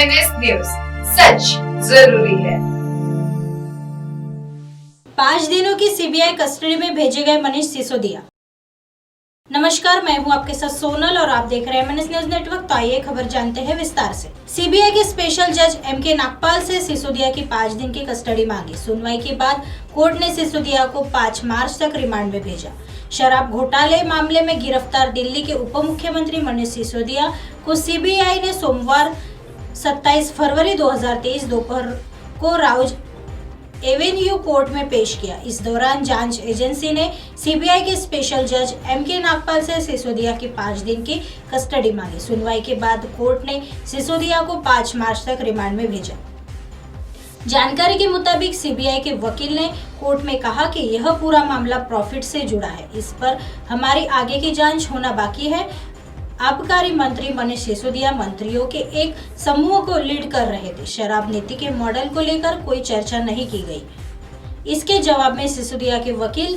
MNS news, सच जरूरी है। 5 दिनों की सीबीआई कस्टडी में भेजे गए मनीष सिसोदिया। नमस्कार, मैं हूं आपके साथ सोनल और आप देख रहे हैं एमएनएस न्यूज नेटवर्क। तो आइए खबर जानते हैं विस्तार से। सीबीआई के स्पेशल जज एमके नागपाल से सिसोदिया की 5 दिन की कस्टडी मांगी। सुनवाई के बाद कोर्ट ने सिसोदिया को 5 मार्च तक रिमांड में भेजा। शराब घोटाले मामले में गिरफ्तार दिल्ली के उप मुख्यमंत्री मनीष सिसोदिया को सीबीआई ने सोमवार 27 फरवरी 2023 दोपहर को राउज एवेन्यू कोर्ट में पेश किया। इस दौरान जांच एजेंसी ने सीबीआई के स्पेशल जज एमके नागपाल से सिसोदिया की 5 दिन की कस्टडी मांगी। सुनवाई के बाद कोर्ट ने सिसोदिया को 5 मार्च तक रिमांड में भेजा। जानकारी के मुताबिक सीबीआई के वकील ने कोर्ट में कहा कि यह पूरा मामला प्रॉफिट से जुड़ा है, इस पर हमारी आगे की जांच होना बाकी है। आबकारी मंत्री मनीष सिसोदिया मंत्रियों के एक समूह को लीड कर रहे थे। शराब नीति के मॉडल को लेकर कोई चर्चा नहीं की गई। इसके जवाब में सिसोदिया के वकील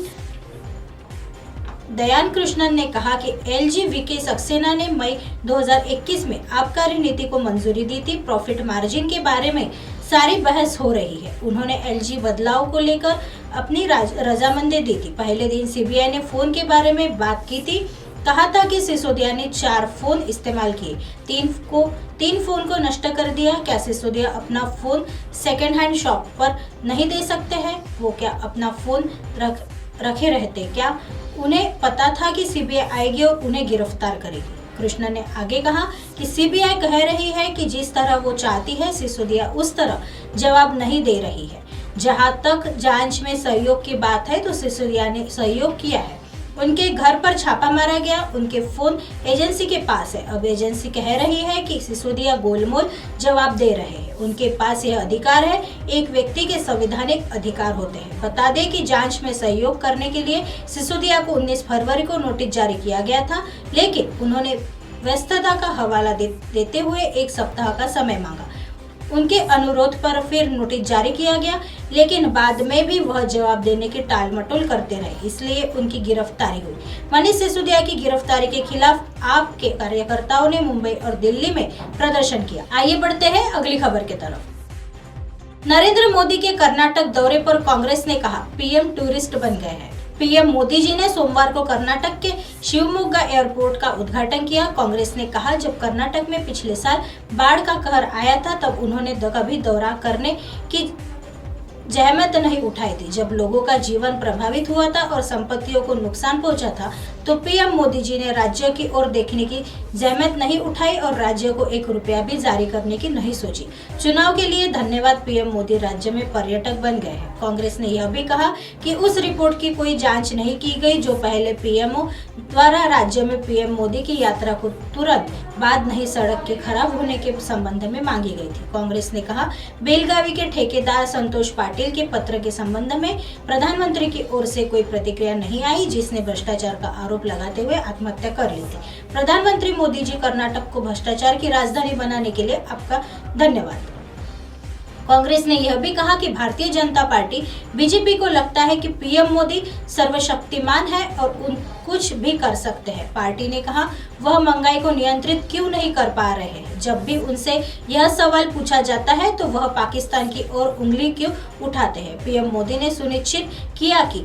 दयान कृष्णन ने कहा कि एलजी वीके सक्सेना ने मई 2021 में आबकारी नीति को मंजूरी दी थी। प्रॉफिट मार्जिन के बारे में सारी बहस हो रही है। उन्होंने एलजी बदलाव को लेकर अपनी रजामंदी दी थी। पहले दिन सीबीआई ने फोन के बारे में बात की थी। कहा था कि सिसोदिया ने 4 फोन इस्तेमाल किए, 3 फोन को नष्ट कर दिया। क्या सिसोदिया अपना फोन सेकेंड हैंड शॉप पर नहीं दे सकते हैं? वो क्या अपना फोन रखे रहते? क्या उन्हें पता था कि सीबीआई आएगी और उन्हें गिरफ्तार करेगी? कृष्ण ने आगे कहा कि सीबीआई कह रही है कि जिस तरह वो चाहती है सिसोदिया उस तरह जवाब नहीं दे रही है। जहां तक जांच में सहयोग की बात है तो सिसोदिया ने सहयोग किया है। उनके घर पर छापा मारा गया। उनके फोन एजेंसी के पास है। अब एजेंसी कह रही है कि सिसोदिया गोलमोल जवाब दे रहे हैं। उनके पास यह अधिकार है। एक व्यक्ति के संवैधानिक अधिकार होते हैं। बता दें कि जांच में सहयोग करने के लिए सिसोदिया को 19 फरवरी को नोटिस जारी किया गया था, लेकिन उन्होंने व्यस्तता का हवाला देते हुए 1 सप्ताह का समय मांगा। उनके अनुरोध पर फिर नोटिस जारी किया गया, लेकिन बाद में भी वह जवाब देने की टाल मटोल करते रहे, इसलिए उनकी गिरफ्तारी हुई। मनीष सिसोदिया की गिरफ्तारी के खिलाफ आप के कार्यकर्ताओं ने मुंबई और दिल्ली में प्रदर्शन किया। आइए बढ़ते हैं अगली खबर की तरफ। नरेंद्र मोदी के कर्नाटक दौरे पर कांग्रेस ने कहा पीएम टूरिस्ट बन गए हैं। पीएम मोदी जी ने सोमवार को कर्नाटक के शिवमोगा एयरपोर्ट का उद्घाटन किया। कांग्रेस ने कहा जब कर्नाटक में पिछले साल बाढ़ का कहर आया था तब उन्होंने कभी दौरा करने की जहमत नहीं उठाई थी। जब लोगों का जीवन प्रभावित हुआ था और संपत्तियों को नुकसान पहुंचा था तो पीएम मोदी जी ने राज्य की ओर देखने की जहमत नहीं उठाई और राज्य को 1 रुपया भी जारी करने की नहीं सोची। चुनाव के लिए धन्यवाद, पीएम मोदी राज्य में पर्यटक बन गए हैं। कांग्रेस ने यह भी कहा कि उस रिपोर्ट की कोई जांच नहीं की गई जो पहले पीएमओ द्वारा राज्य में पीएम मोदी की यात्रा को तुरंत बाद नहीं सड़क के खराब होने के संबंध में मांगी गई थी। कांग्रेस ने कहा बेलगावी के ठेकेदार संतोष पाटिल के पत्र के संबंध में प्रधानमंत्री की ओर से कोई प्रतिक्रिया नहीं आई, जिसने भ्रष्टाचार का आरोप लगाते हुए आत्महत्या कर ली थी। प्रधानमंत्री मोदी जी, कर्नाटक को भ्रष्टाचार की राजधानी बनाने के लिए आपका धन्यवाद। कांग्रेस ने यह भी कहा कि भारतीय जनता पार्टी बीजेपी को लगता है कि पीएम मोदी सर्वशक्तिमान है और कुछ भी कर सकते हैं। पार्टी ने कहा वह महंगाई को नियंत्रित क्यों नहीं कर पा रहे हैं। जब भी उनसे यह सवाल पूछा जाता है तो वह पाकिस्तान की ओर उंगली क्यों उठाते हैं। पीएम मोदी ने सुनिश्चित किया कि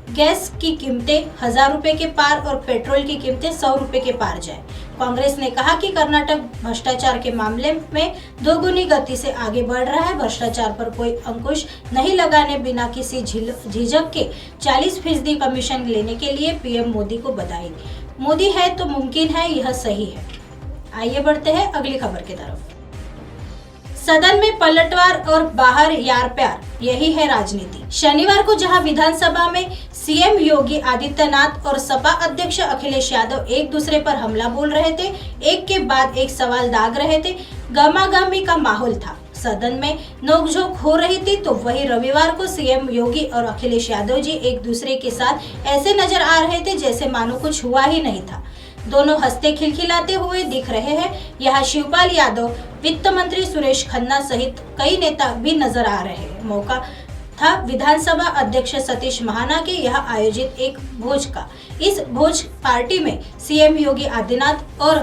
गैस की कीमतें 1000 रुपए के पार और पेट्रोल की कीमतें 100 रुपए के पार जाए। कांग्रेस ने कहा कि कर्नाटक भ्रष्टाचार के मामले में दोगुनी गति से आगे बढ़ रहा है। भ्रष्टाचार पर कोई अंकुश नहीं लगाने बिना किसी झिझक के 40% कमीशन लेने के लिए पीएम मोदी को बधाई। मोदी है तो मुमकिन है, यह सही है। आइए बढ़ते हैं अगली खबर की तरफ। सदन में पलटवार और बाहर यार प्यार, यही है राजनीति। शनिवार को जहां विधानसभा में सीएम योगी आदित्यनाथ और सपा अध्यक्ष अखिलेश यादव एक दूसरे पर हमला बोल रहे थे, एक के बाद एक सवाल दाग रहे थे, गहमागहमी का माहौल था, सदन में नोकझोंक हो रही थी, तो वही रविवार को सीएम योगी और अखिलेश यादव जी एक दूसरे के साथ ऐसे नजर आ रहे थे जैसे मानो कुछ हुआ ही नहीं था। दोनों हंसते खिलखिलाते हुए दिख रहे हैं। यहाँ शिवपाल यादव, वित्त मंत्री सुरेश खन्ना सहित कई नेता भी नजर आ रहे हैं। मौका था विधानसभा अध्यक्ष सतीश महाना के यहाँ आयोजित एक भोज का। इस भोज पार्टी में सीएम योगी आदित्यनाथ और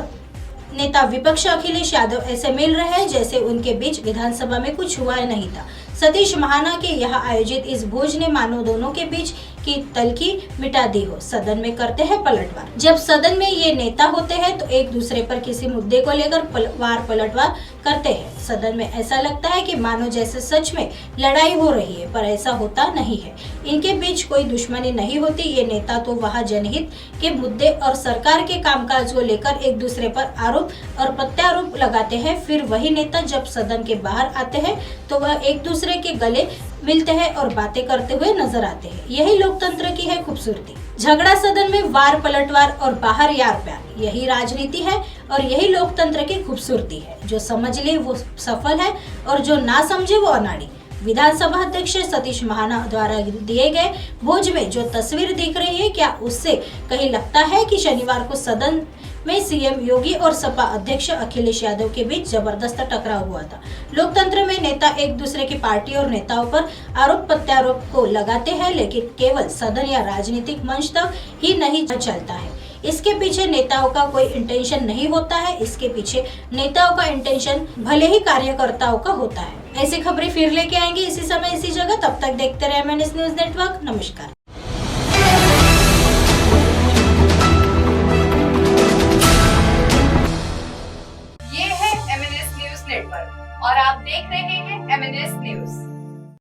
नेता विपक्ष अखिलेश यादव ऐसे मिल रहे हैं जैसे उनके बीच विधानसभा में कुछ हुआ नहीं था। सतीश महाना के यहाँ आयोजित इस भोज ने मानो दोनों के बीच की तल्खी मिटा दी हो। सदन में करते हैं पलटवार। जब सदन में ये नेता होते हैं तो एक दूसरे पर किसी मुद्दे को लेकर पलटवार करते हैं। सदन में ऐसा लगता है कि मानो जैसे सच में लड़ाई हो रही है, पर ऐसा होता नहीं है। इनके बीच कोई दुश्मनी नहीं होती। ये नेता तो वहाँ जनहित के मुद्दे और सरकार के कामकाज को लेकर एक दूसरे पर आरोप और प्रत्यारोप लगाते हैं। फिर वही नेता जब सदन के बाहर आते हैं तो वह एक दूसरे के गले मिलते हैं और बातें करते हुए नजर आते हैं। यही लोकतंत्र की है खूबसूरती। झगड़ा सदन में वार पलटवार और बाहर यार प्यार, यही राजनीति है और यही लोकतंत्र की खूबसूरती है। जो समझ ले वो सफल है और जो ना समझे वो अनाड़ी। विधानसभा अध्यक्ष सतीश महाना द्वारा दिए गए भोज में जो तस्वीर दिख रही है, क्या उससे कहीं लगता है कि शनिवार को सदन में सीएम योगी और सपा अध्यक्ष अखिलेश यादव के बीच जबरदस्त टकराव हुआ था। लोकतंत्र में नेता एक दूसरे की पार्टी और नेताओं पर आरोप प्रत्यारोप को लगाते हैं, लेकिन केवल सदन या राजनीतिक मंच तक ही नहीं चलता है। इसके पीछे नेताओं का कोई इंटेंशन नहीं होता है। इसके पीछे नेताओं का इंटेंशन भले ही कार्यकर्ताओं का होता है। ऐसी खबरें फिर लेके आएंगे इसी समय इसी जगह। तब तक देखते रहे MNS न्यूज नेटवर्क। नमस्कार।